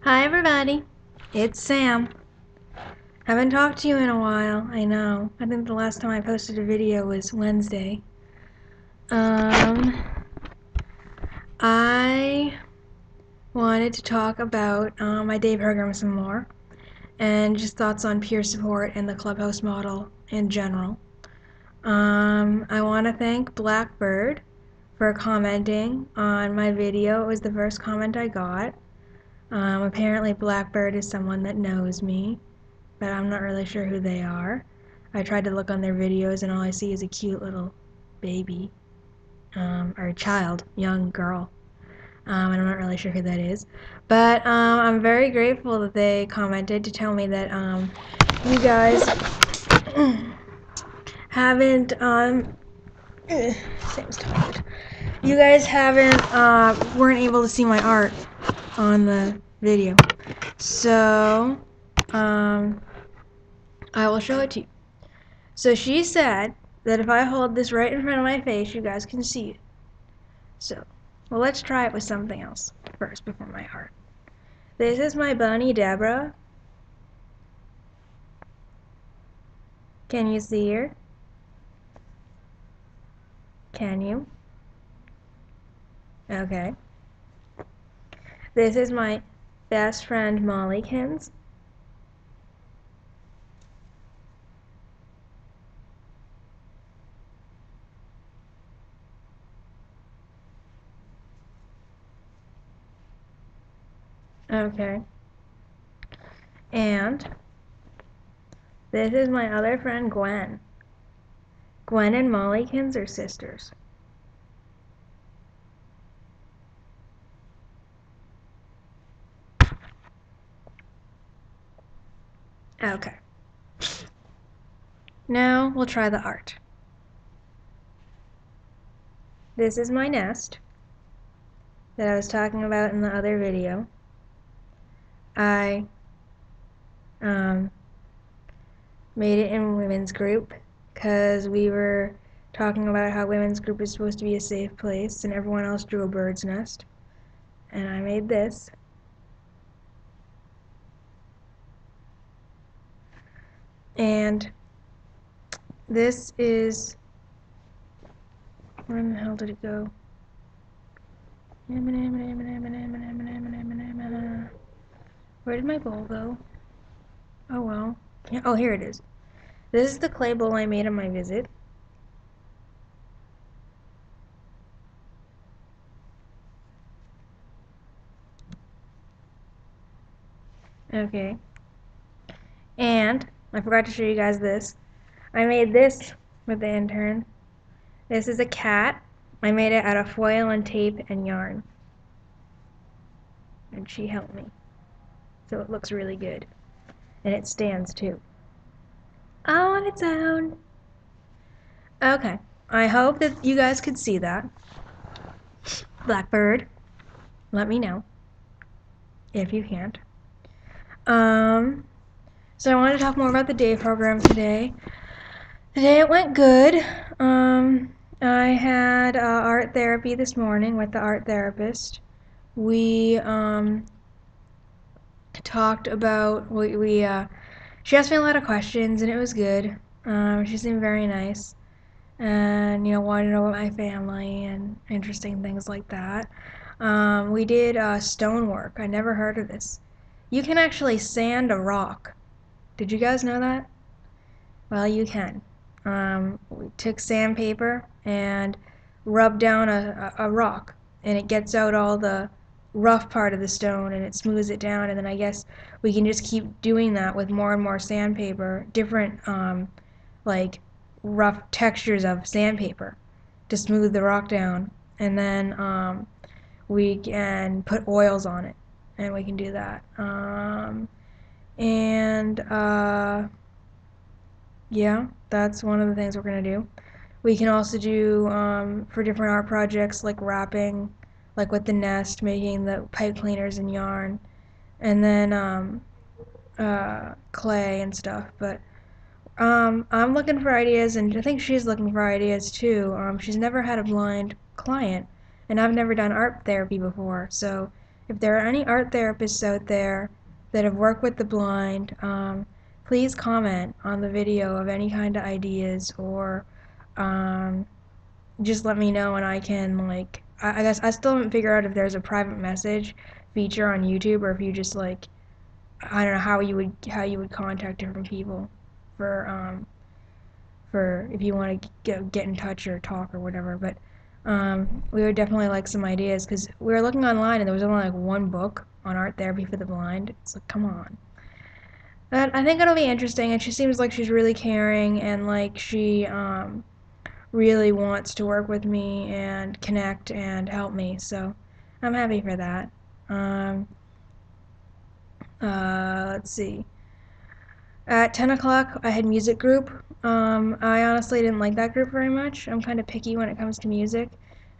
Hi everybody, it's Sam. Haven't talked to you in a while, I know. I think the last time I posted a video was Wednesday. I wanted to talk about my day program some more and just thoughts on peer support and the clubhouse model in general. I want to thank Blackbird for commenting on my video. It was the first comment I got. Apparently Blackbird is someone that knows me, but I'm not really sure who they are. I tried to look on their videos and all I see is a cute little baby, or a child, young girl, and I'm not really sure who that is. But I'm very grateful that they commented to tell me that you guys haven't, Sam's tired. You guys weren't able to see my art on the video. So, I will show it to you. So she said that if I hold this right in front of my face, you guys can see it. So, well, let's try it with something else first before my art. This is my bunny, Deborah. Can you see her? Can you? Okay. This is my best friend, Mollykins. Okay. And this is my other friend, Gwen. Gwen and Mollykins are sisters. Okay. Now we'll try the art. This is my nest that I was talking about in the other video. I made it in women's group because we were talking about how women's group is supposed to be a safe place, and everyone else drew a bird's nest, and I made this. And this is, where in the hell did it go? Where did my bowl go? Oh well. Oh, here it is. This is the clay bowl I made on my visit. Okay. And I forgot to show you guys this. I made this with the intern. This is a cat. I made it out of foil and tape and yarn. And she helped me. So it looks really good. And it stands too. On its own. Okay. I hope that you guys could see that. Blackbird, let me know if you can't. So I want to talk more about the day program today. Today it went good. I had art therapy this morning with the art therapist. We talked about she asked me a lot of questions and it was good. She seemed very nice, and wanted to know about my family and interesting things like that. We did stonework. I never heard of this. You can actually sand a rock. Did you guys know that? Well, you can. We took sandpaper and rubbed down a rock, and it gets out all the rough part of the stone and it smooths it down, and then I guess we can just keep doing that with more and more sandpaper, different like rough textures of sandpaper to smooth the rock down, and then we can put oils on it, and we can do that. Yeah, that's one of the things we're going to do. We can also do, for different art projects, like wrapping, like with the nest, making the pipe cleaners and yarn, and then clay and stuff. But I'm looking for ideas, and I think she's looking for ideas too. She's never had a blind client, and I've never done art therapy before, so if there are any art therapists out there that have worked with the blind, please comment on the video of any kind of ideas, or um, just let me know, and I can, like, I guess I still haven't figured out if there's a private message feature on YouTube, or if you just, like, I don't know how you would contact different people for if you want to get in touch or talk or whatever. But we would definitely like some ideas, because we were looking online and there was only like one book on art therapy for the blind. It's like, come on. But I think it'll be interesting, and she seems like she's really caring, and like she really wants to work with me and connect and help me. So I'm happy for that. Um, let's see. At 10 o'clock, I had music group. I honestly didn't like that group very much. I'm kind of picky when it comes to music,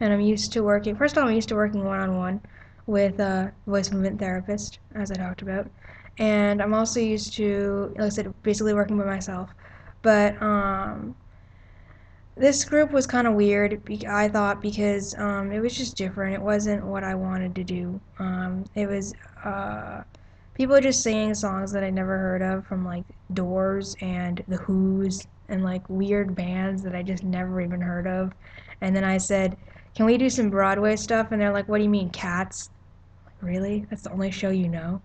and I'm used to working, first of all, I'm used to working one-on-one with a voice movement therapist, as I talked about. And I'm also used to, like I said, basically working by myself. But this group was kind of weird, I thought, because it was just different. It wasn't what I wanted to do. It was people just singing songs that I never heard of, from like Doors and The Who's and like weird bands that I just never even heard of. And then I said, "Can we do some Broadway stuff?" And they're like, "What do you mean, Cats?" Like, really? That's the only show you know?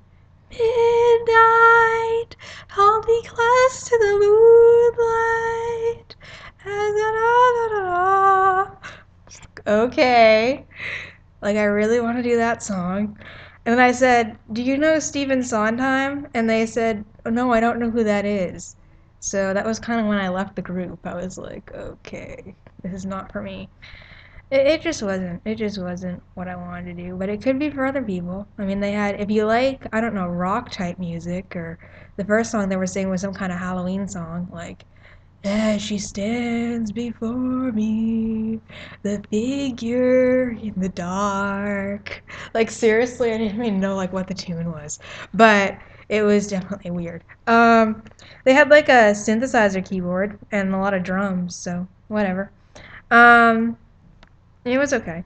Midnight, hold me close to the moonlight. Okay. Like, I really want to do that song. And then I said, "Do you know Stephen Sondheim?" And they said, "Oh, no, I don't know who that is." So that was kind of when I left the group. I was like, okay, this is not for me. It just wasn't. It just wasn't what I wanted to do. But it could be for other people. I mean, they had, if you like, I don't know, rock type music, or the first song they were singing was some kind of Halloween song, like, as she stands before me, the figure in the dark. Like, seriously, I didn't even know like what the tune was, but it was definitely weird. They had like a synthesizer keyboard and a lot of drums, so whatever. Um, it was okay.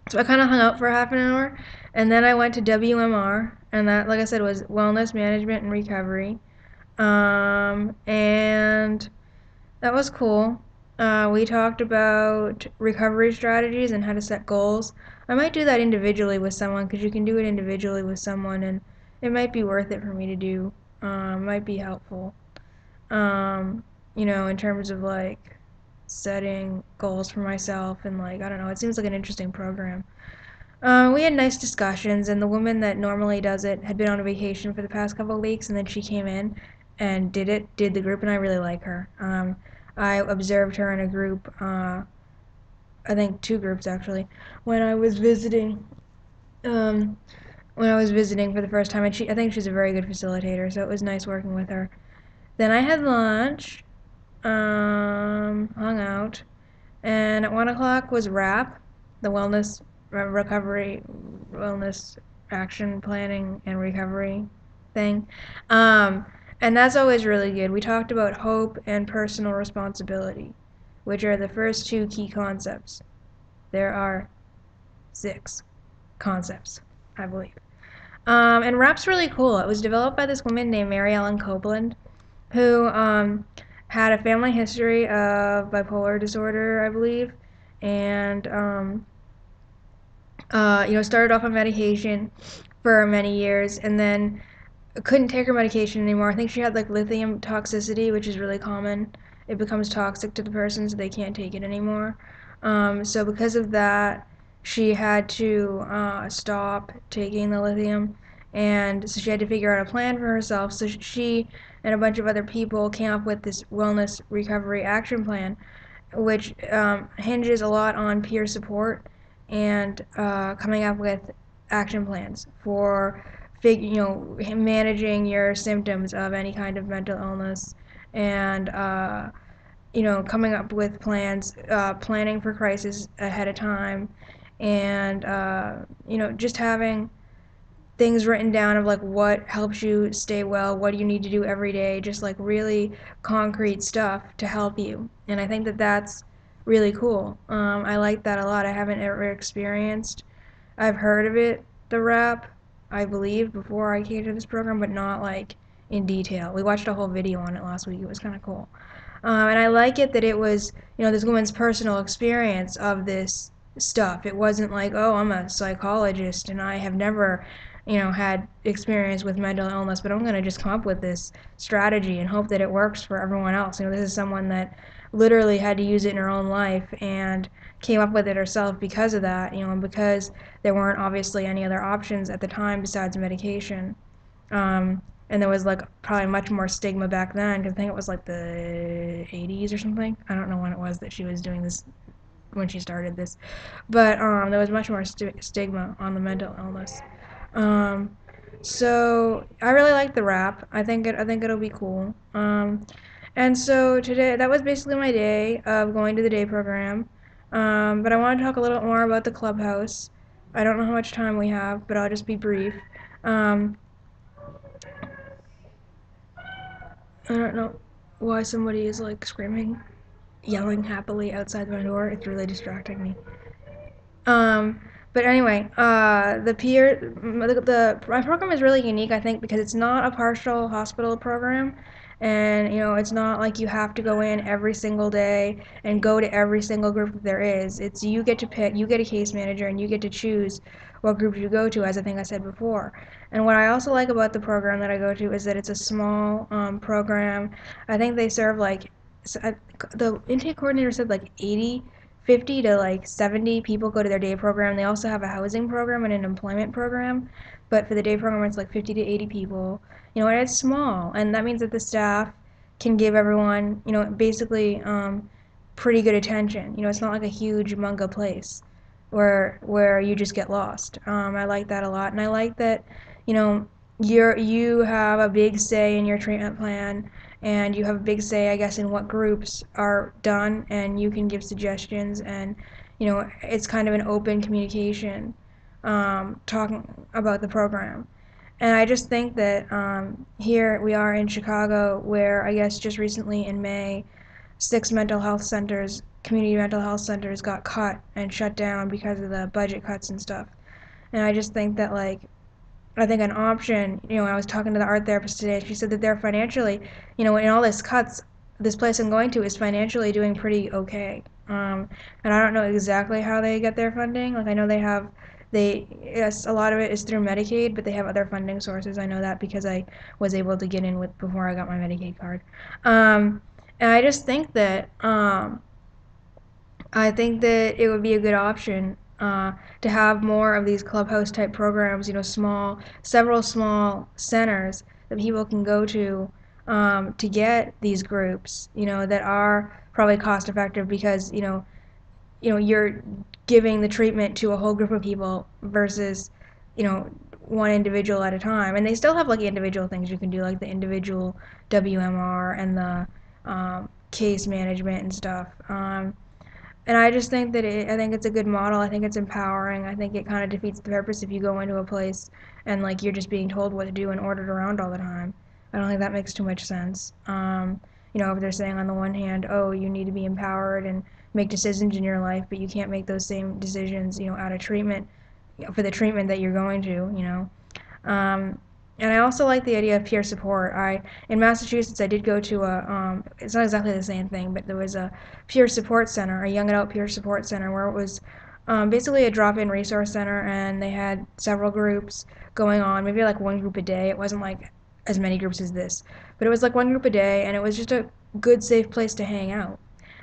So I kind of hung out for half an hour, and then I went to WMR, and that, like I said, was Wellness Management and Recovery. And that was cool. We talked about recovery strategies and how to set goals. I might do that individually with someone, because you can do it individually with someone, and it might be worth it for me to do. Might be helpful. Um, in terms of like setting goals for myself, and like, I don't know, it seems like an interesting program. We had nice discussions, and the woman that normally does it had been on a vacation for the past couple of weeks, and then she came in and did the group, and I really like her. I observed her in a group, I think two groups actually, when I was visiting. Um, when I was visiting for the first time, and I think she's a very good facilitator, so it was nice working with her. Then I had lunch, hung out, and at 1 o'clock was RAP, the recovery, wellness action planning and recovery thing. Um, and that's always really good. We talked about hope and personal responsibility, which are the first two key concepts. There are 6 concepts, I believe. And RAP's really cool. It was developed by this woman named Mary Ellen Copeland, who had a family history of bipolar disorder, I believe, and started off on medication for many years, and then couldn't take her medication anymore. I think she had like lithium toxicity, which is really common. It becomes toxic to the person, so they can't take it anymore. So because of that, she had to stop taking the lithium, and so she had to figure out a plan for herself. So she and a bunch of other people came up with this wellness recovery action plan, which hinges a lot on peer support and coming up with action plans for managing your symptoms of any kind of mental illness, and coming up with plans, planning for crisis ahead of time, and just having things written down of like what helps you stay well, what do you need to do every day, just like really concrete stuff to help you. And I think that that's really cool. I like that a lot. I haven't ever experienced. I've heard of it, the rap, I believe, before I came to this program, but not like in detail. We watched a whole video on it last week. It was kind of cool. And I like it that it was, this woman's personal experience of this stuff. It wasn't like, oh, I'm a psychologist and I have never, had experience with mental illness, but I'm going to just come up with this strategy and hope that it works for everyone else. This is someone that literally had to use it in her own life and came up with it herself because of that, and because there weren't obviously any other options at the time besides medication. And there was like probably much more stigma back then because I think it was like the 80s or something. I don't know when it was that she was doing this, when she started this, but there was much more stigma on the mental illness. Um, so I really like the rap. I think it'll be cool. And so today, that was basically my day of going to the day program. But I want to talk a little bit more about the clubhouse. I don't know how much time we have, but I'll just be brief. Um, I don't know why somebody is like screaming, yelling happily outside my door. It's really distracting me. Um, but anyway, my program is really unique, I think, because it's not a partial hospital program, and it's not like you have to go in every single day and go to every single group that there is. It's you get to pick, you get a case manager, and you get to choose what group you go to, as I think I said before. And what I also like about the program that I go to is that it's a small program. I think they serve like the intake coordinator said like 50 to like 70 people go to their day program. They also have a housing program and an employment program, but for the day program it's like 50 to 80 people. And it's small, and that means that the staff can give everyone, basically pretty good attention. It's not like a huge munga place where you just get lost. I like that a lot, and I like that, you know, you have a big say in your treatment plan, and you have a big say, I guess, in what groups are done, and you can give suggestions, and it's kind of an open communication, talking about the program. And I just think that here we are in Chicago, where I guess just recently in May, 6 community mental health centers, got cut and shut down because of the budget cuts and stuff. And I just think that, like, I think an option, I was talking to the art therapist today, she said that they're financially, in all this cuts, this place I'm going to is financially doing pretty okay. And I don't know exactly how they get their funding. Like, I know yes, a lot of it is through Medicaid, but they have other funding sources. I know that because I was able to get in with before I got my Medicaid card. And I think that it would be a good option to have more of these clubhouse type programs, several small centers that people can go to get these groups, that are probably cost effective because, you're giving the treatment to a whole group of people versus, you know, one individual at a time. And they still have like individual things you can do, like the individual WMR and the case management and stuff. And I just think that I think it's a good model. I think it's empowering. I think it kind of defeats the purpose if you go into a place and like you're just being told what to do and ordered around all the time. I don't think that makes too much sense. If they're saying on the one hand, oh, you need to be empowered and make decisions in your life, but you can't make those same decisions, out of treatment for the treatment that you're going to. Um, and I also like the idea of peer support. In Massachusetts, I did go to it's not exactly the same thing, but there was a peer support center, a young adult peer support center, where it was basically a drop-in resource center, and they had several groups going on, maybe like one group a day. It wasn't like as many groups as this, but it was like one group a day, and it was just a good, safe place to hang out.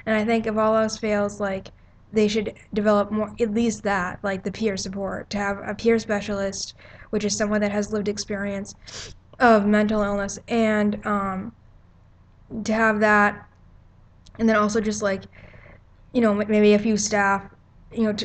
And I think if all else fails, like they should develop more, at least that, like the peer support, to have a peer specialist, which is someone that has lived experience of mental illness, and to have that, and then also just like, maybe a few staff,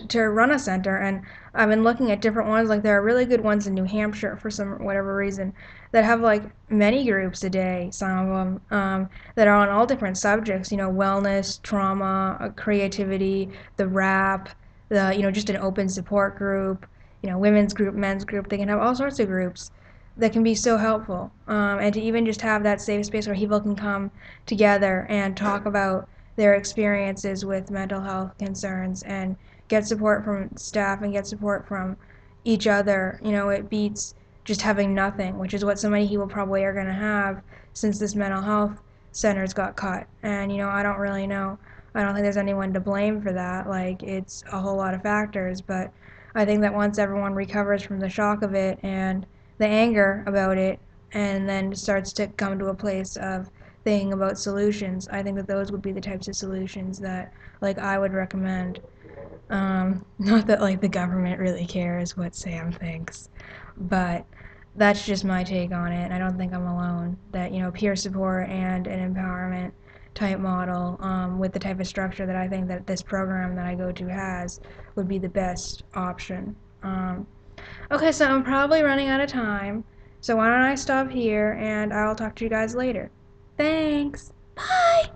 to run a center. And I've been looking at different ones. Like there are really good ones in New Hampshire for some whatever reason that have like many groups a day. Some of them that are on all different subjects. Wellness, trauma, creativity, the rap, the just an open support group. Women's group, men's group. They can have all sorts of groups that can be so helpful. And to even just have that safe space where people can come together and talk about their experiences with mental health concerns and get support from staff and get support from each other. It beats just having nothing, which is what so many people probably are going to have since this mental health centers got cut. And I don't really know. I don't think there's anyone to blame for that. Like, it's a whole lot of factors, but I think that once everyone recovers from the shock of it and the anger about it, and then starts to come to a place of thinking about solutions, I think that those would be the types of solutions that, like, I would recommend. Not that, like, the government really cares what Sam thinks, but that's just my take on it, and I don't think I'm alone. That, peer support and an empowerment type model, with the type of structure that I think that this program that I go to has, would be the best option. Okay, so I'm probably running out of time, so why don't I stop here and I'll talk to you guys later. Thanks! Bye!